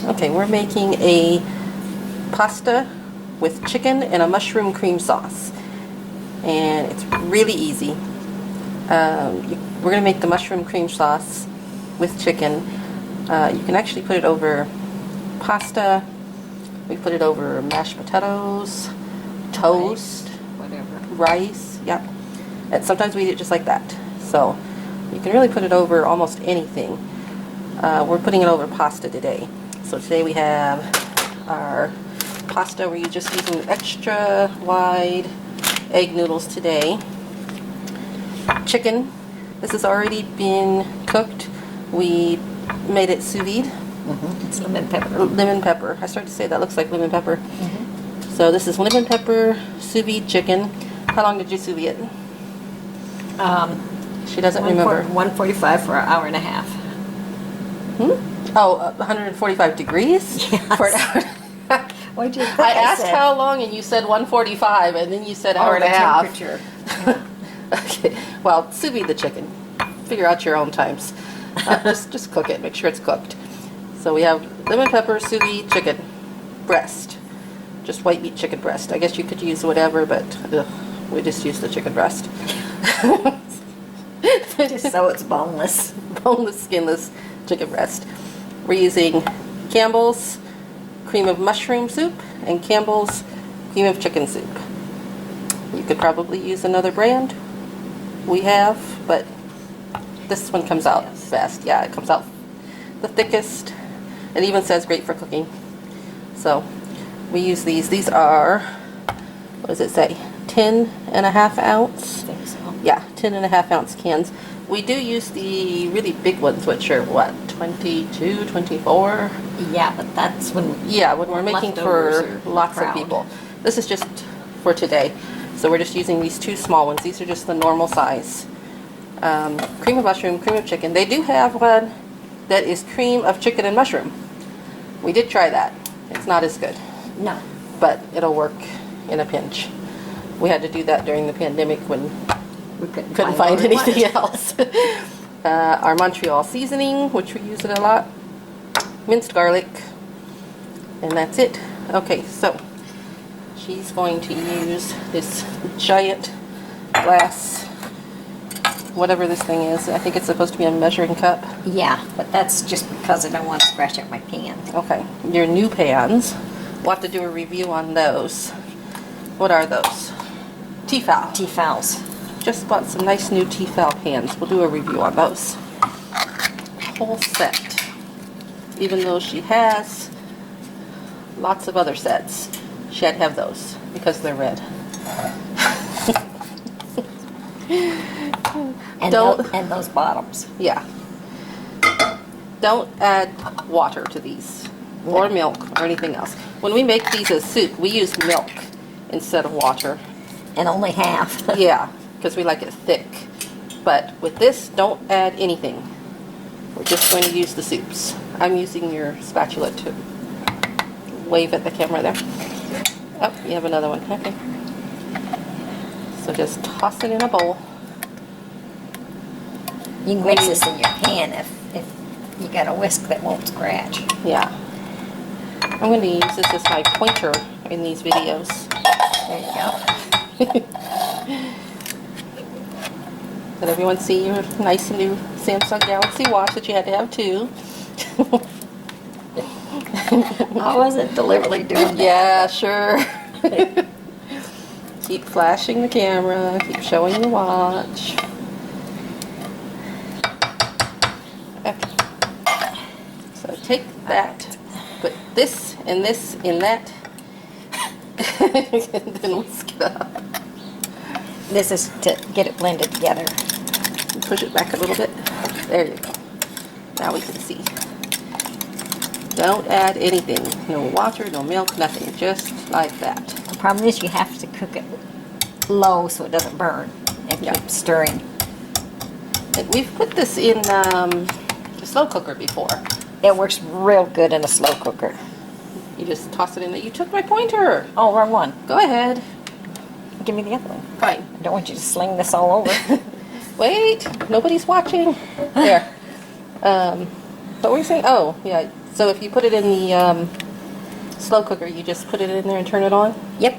Okay, we're making a pasta with chicken and a mushroom cream sauce. And it's really easy. We're going to make the mushroom cream sauce with chicken. You can actually put it over pasta. We put it over mashed potatoes, toast, rice, yeah. And sometimes we eat it just like that. So you can really put it over almost anything. We're putting it over pasta today. So today we have our pasta. We're just using extra wide egg noodles today. Chicken. This has already been cooked. We made it sous vide. It's lemon pepper. Lemon pepper. I started to say that looks like lemon pepper. So this is lemon pepper sous vide chicken. How long did you sous vide it? She doesn't remember. 145 for an hour and a half. Oh, 145 degrees? Yes. For an hour. What did you think I asked said? how long and you said 145 and then you said hour and a half. Temperature. Okay, well, sous vide the chicken. Figure out your own times. Just cook it. Make sure it's cooked. So we have lemon pepper sous vide chicken breast, just white meat chicken breast. I guess you could use whatever, but we just use the chicken breast. Just so it's boneless. Boneless, skinless chicken breast. We're using Campbell's cream of mushroom soup and Campbell's cream of chicken soup. You could probably use another brand. We have, but this one comes out best. Yeah, it comes out the thickest. It even says great for cooking. So we use these. These are, what does it say? 10.5 ounce. I think so. Yeah, 10.5 ounce cans. We do use the really big ones, which are what, 22, 24? Yeah, but that's when. Yeah, when we're making for leftovers or lots of crowd. people. This is just for today. So we're just using these two small ones. These are just the normal size. Cream of mushroom, cream of chicken. They do have one that is cream of chicken and mushroom. We did try that. It's not as good, No. but it'll work in a pinch. We had to do that during the pandemic when We couldn't find anything else. Our Montreal seasoning, which we use it a lot. Minced garlic. And that's it. Okay, so she's going to use this giant glass, whatever this thing is. I think it's supposed to be a measuring cup. Yeah, but that's just because I don't want to scratch up my pan. Okay, your new pans. We'll have to do a review on those. What are those? Tefal. Tefals. Just bought some nice new Tefal pans. We'll do a review on those. Whole set. Even though she has lots of other sets, she had to have those because they're red. And, and those bottoms. Yeah. Don't add water to these or milk or anything else. When we make these as soup, we use milk instead of water. And only half. Yeah, because we like it thick. But with this, don't add anything. We're just going to use the soups. I'm using your spatula to wave at the camera there. Oh, you have another one. Okay. So just toss it in a bowl. You can mix this in your pan if you got a whisk that won't scratch. Yeah. I'm going to use this as my pointer in these videos. There you go. Let everyone see your nice new Samsung Galaxy watch that you had to have too. I wasn't deliberately doing that. Yeah, sure. Keep flashing the camera, keep showing the watch. Okay. So take that, put this and this in that, and then whisk it up. This is to get it blended together. Push it back a little bit. There you go. Now we can see. Don't add anything. No water, no milk, nothing. Just like that. The problem is you have to cook it low so it doesn't burn. And keep stirring. And we've put this in a slow cooker before. It works real good in a slow cooker. You just toss it in there. You took my pointer. Oh, wrong one. Go ahead. Give me the other one. Fine. I don't want you to sling this all over. Wait, nobody's watching. There. What were you saying? Oh, yeah. So if you put it in the slow cooker, you just put it in there and turn it on? Yep.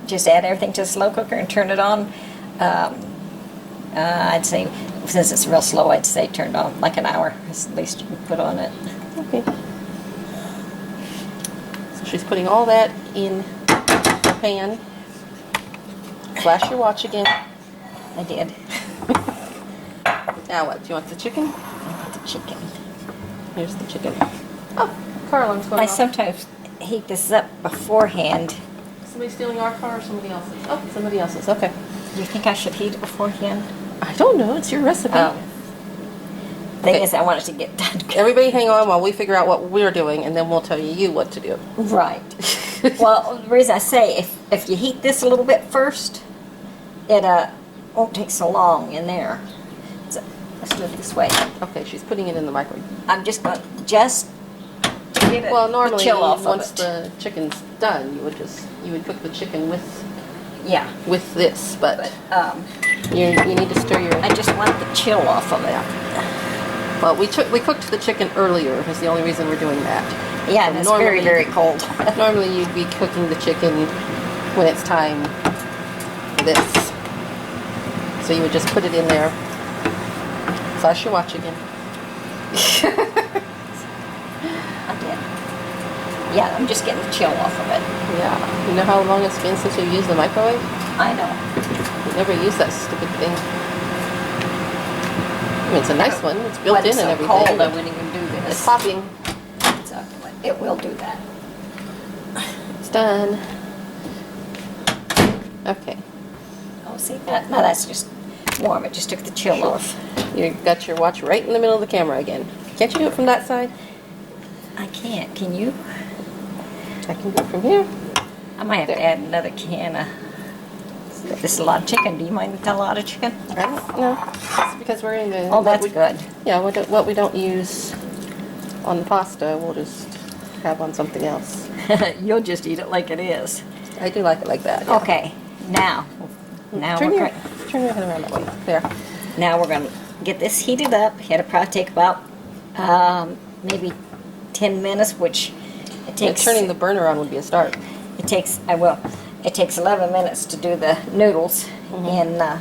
Just add everything to the slow cooker and turn it on. I'd say, since it's real slow, I'd say turn it on like an hour. That's the least you can put on it. Okay. So she's putting all that in the pan. Flash your watch again. I did. Now what? Do you want the chicken? I want the chicken. Here's the chicken. Oh, car alarm's going I off. sometimes heat this up beforehand. Somebody stealing our car or somebody else's? Oh, somebody else's. Okay. Do you think I should heat it beforehand? I don't know. It's your recipe. Thing Okay. is, I want it to get done. Everybody hang on while we figure out what we're doing, and then we'll tell you what to do. Right. Well, the reason I say, if you heat this a little bit first, it won't take so long in there. So let's do it this way. Okay, she's putting it in the microwave. I'm just going to get it, Well, normally, the chill off once of it. the chicken's done, you would cook the chicken Yeah. with this, but But you need to stir your. I just want the chill off of it. Well, we cooked the chicken earlier. Is the only reason we're doing that. Yeah, and it's very, very cold. Normally, you'd be cooking the chicken when it's time for this. So you would just put it in there. Flash your watch again. I did. Yeah, I'm just getting the chill off of it. Yeah. You know how long it's been since you used the microwave? I know. We never used that stupid thing. I mean, it's a nice one. It's built When in it's and so everything. cold, I but wouldn't even do it's this. popping. So it will do that. It's done. Okay. Oh, see that? No, that's just warm. It just took the chill off. You got your watch right in the middle of the camera again. Can't you do it from that side? I can't. Can you? I can do it from here. I might have to add another can of. This is a lot of chicken. Do you mind with a lot of chicken? I don't know. It's because we're in the. Oh, that's good. Yeah, what we don't use on the pasta, we'll just have on something else. You'll just eat it like it is. I do like it like that. Yeah. Okay. Now Turn we're your, going. turn your head around that way. There. Now we're going to get this heated up. It'll probably take about maybe 10 minutes, which it And takes. turning the burner on would be a start. It takes. I will. It takes 11 minutes to do the noodles, and I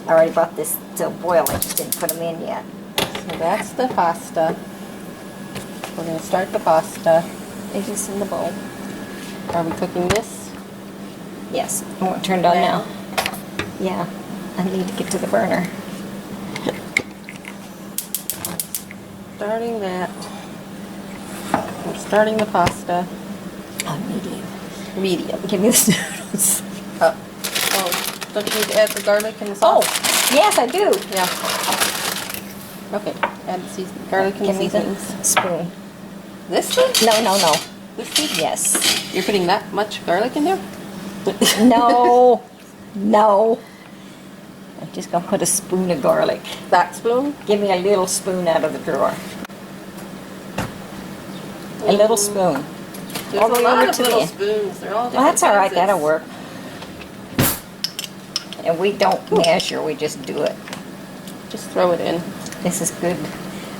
already brought this to a boil. I just didn't put them in yet. So that's the pasta. We're going to start the pasta. Is this in the bowl? Are we cooking this? Yes. I want it turned on now. Yeah. I need to get to the burner. Starting that. We're starting the pasta. On medium. Medium. Give me the noodles. Oh, don't you need to add the garlic and the Oh, sauce? yes, I do. Yeah. Okay. Add the season, garlic and Give me the seasonings. spoon. This thing? No. This thing? Yes. You're putting that much garlic in there? No. No. I'm just going to put a spoon of garlic. That spoon? Give me a little spoon out of the drawer. A little spoon. There's All the a way lot over of to the little end. spoons. They're all different Well, that's all right. sizes. That'll work. And we don't measure. We just do it. Just throw it in. This is good.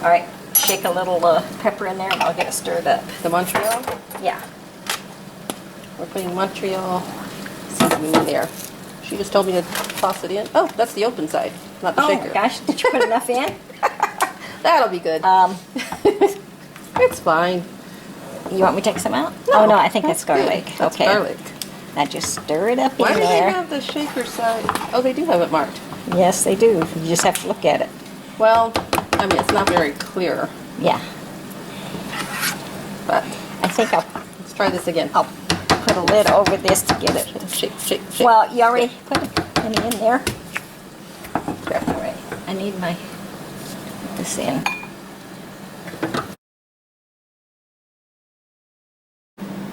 All right. Shake a little pepper in there, and I'll get it stirred up. The Montreal. Yeah. We're putting Montreal seasoning in there. She just told me to toss it in. Oh, that's the open side, not the Oh shaker. my gosh! Did you put enough in? That'll be good. It's fine. You want me to take some out? Oh no, I think that's good. garlic. That's Okay. garlic. Now just stir it up Why in do they there. have the shaker side? Oh, they do have it marked. Yes, they do. You just have to look at it. Well, I mean, it's not very clear, Yeah. but I think let's try this again. I'll put a lid over this to get it. Shake, shake, shake. Well, you already put any in there? There. All right. I need my put this in.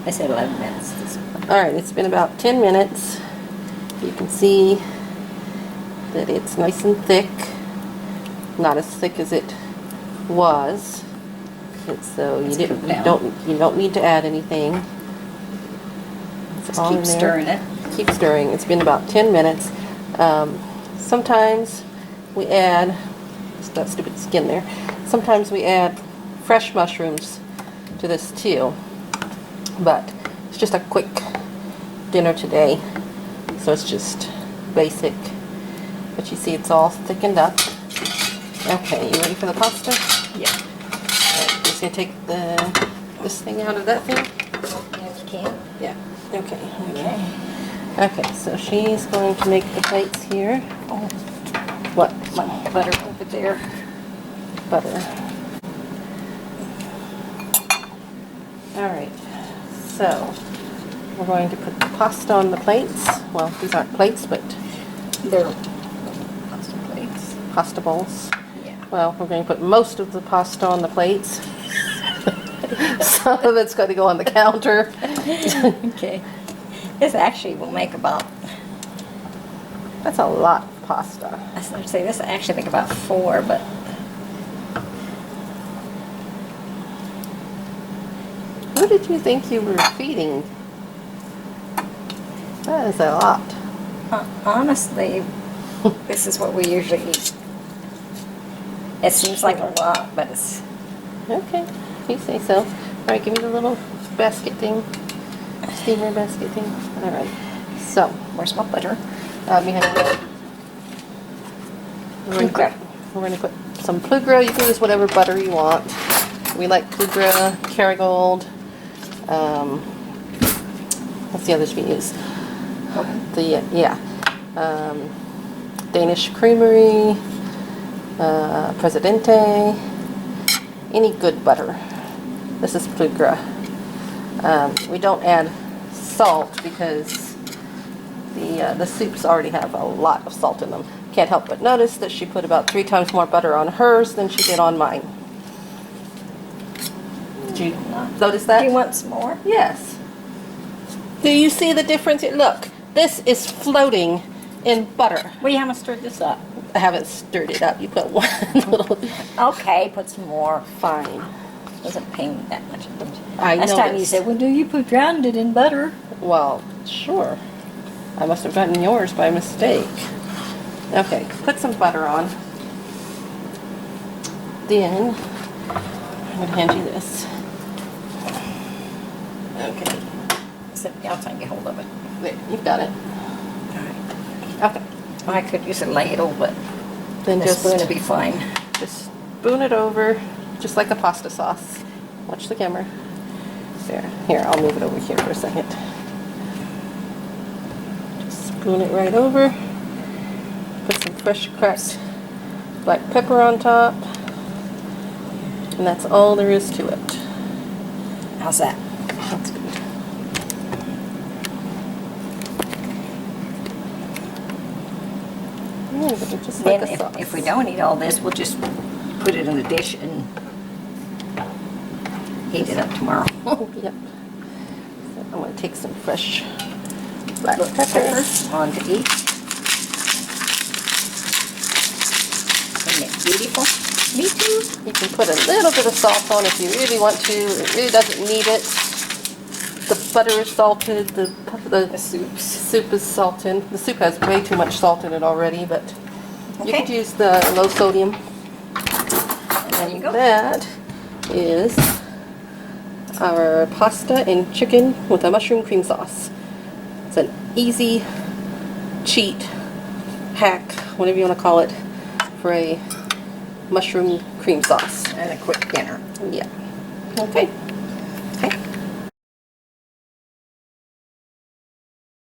I said 11 minutes. All right, it's been about 10 minutes. You can see that it's nice and thick. Not as thick as it was. So you Let's put it down. you don't need to add anything. It's Just all keep in there. stirring it. Keep stirring. It's been about 10 minutes. Sometimes we add, it's that stupid skin there. Sometimes we add fresh mushrooms to this too. But it's just a quick dinner today, so it's just basic. But you see it's all thickened up. Okay, you ready for the pasta? Yeah. Right, just gonna take this thing out of that thing. Yeah, you can. Yeah. Okay. Okay. Okay, so she's going to make the plates here. Oh, What? my butter over there. Butter. Alright, so we're going to put the pasta on the plates. Well, these aren't plates, but They're pasta plates. pasta bowls. Yeah. Well, we're going to put most of the pasta on the plates. Some of it's going to go on the counter. Okay. This actually will make about, That's a lot of pasta. I was going to say, this will actually make about 4, but Who did you think you were feeding? That is a lot. honestly, this is what we usually eat. It seems like a lot, but it's, Okay, you say so. Alright, give me the little basket thing. Steamer basket thing. Alright, so, where's my butter? behind you. Okay. We're going to put some Plugra. You can use whatever butter you want. We like Plugra, Kerrygold. What's the others we use? Danish Creamery, Presidente, any good butter. This is Plugra. We don't add salt because the soups already have a lot of salt in them. Can't help but notice that she put about 3 times more butter on hers than she did on mine. Did you notice that? Do you want some more? Yes. Do you see the difference? Look, this is floating in butter. Well, you haven't stirred this up. I haven't stirred it up. You put one little... Okay, put some more. Fine. Doesn't pain me that much. I Last time you noticed. said, well, do you put drowned it in butter? Well, sure. I must have gotten yours by mistake. Okay, put some butter on. Then, I'm going to hand you this. Okay. Except I'll try and get hold of it. There, you've got it. Okay. I could use a ladle, but Then the just spoon would be fine. Just spoon it over, just like a pasta sauce. Watch the camera. There. Here, I'll move it over here for a second. Just spoon it right over. Put some fresh cracked black pepper on top. And that's all there is to it. How's that? That's good. Yeah, just like Then a sauce. if we don't eat all this, we'll just put it in a dish and heat it up tomorrow. Yep. So I'm going to take some fresh black pepper. On to eat. Isn't it beautiful? Me too. You can put a little bit of salt on if you really want to. It really doesn't need it. The butter is salted. The soup is salted. The soup has way too much salt in it already, but you Okay. could use the low sodium. And there you go. That is our pasta and chicken with a mushroom cream sauce. It's an easy cheat, hack, whatever you want to call it, for a mushroom cream sauce. And a quick dinner. Yeah. Okay.